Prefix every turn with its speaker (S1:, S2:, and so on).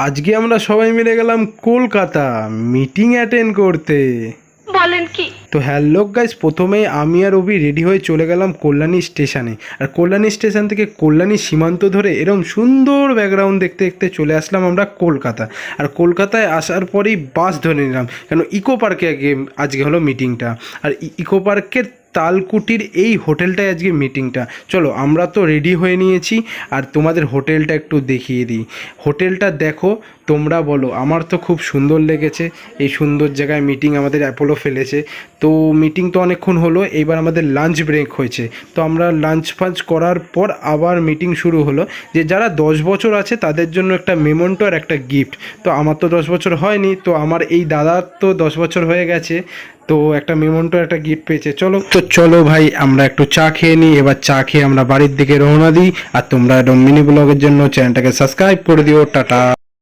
S1: আজকে আমরা সবাই মিলে গেলাম কলকাতা মিটিং অ্যাটেন্ড করতে।
S2: বলেন কি?
S1: তো হ্যালো গাইস, প্রথমেই আমি আর অভি রেডি হয়ে চলে গেলাম কল্যাণী স্টেশনে। আর কল্যাণী স্টেশন থেকে কল্যাণী সীমান্ত ধরে এরকম সুন্দর ব্যাকগ্রাউন্ড দেখতে দেখতে চলে আসলাম আমরা কলকাতা। আর কলকাতায় আসার পরেই বাস ধরে নিলাম, কেন ইকো পার্কে আজকে হলো মিটিংটা। আর ইকো পার্কের তালকুটির এই হোটেলটায় আজকে মিটিংটা। চলো, আমরা তো রেডি হয়ে নিয়েছি, আর তোমাদের হোটেলটা একটু দেখিয়ে দিই। হোটেলটা দেখো, তোমরা বলো। আমার তো খুব সুন্দর লেগেছে, এই সুন্দর জায়গায় মিটিং আমাদের অ্যাপোলো ফেলেছে। তো মিটিং তো অনেকক্ষণ হলো, এইবার আমাদের লাঞ্চ ব্রেক হয়েছে। তো আমরা লাঞ্চ ফাঞ্চ করার পর আবার মিটিং শুরু হলো। যে যারা 10 বছর আছে তাদের জন্য একটা মেমন্টো আর একটা গিফট। তো আমার তো 10 বছর হয়নি, তো আমার এই দাদার তো 10 বছর হয়ে গেছে, তো একটা মেমন্টো একটা গিফট পেয়েছে। চলো ভাই, আমরা একটু চা খেয়ে নিই। এবার চা খেয়ে আমরা বাড়ির দিকে রওনা দিই। আর তোমরা মিনি ব্লগের জন্য চ্যানেলটাকে সাবস্ক্রাইব করে দিও। টাটা।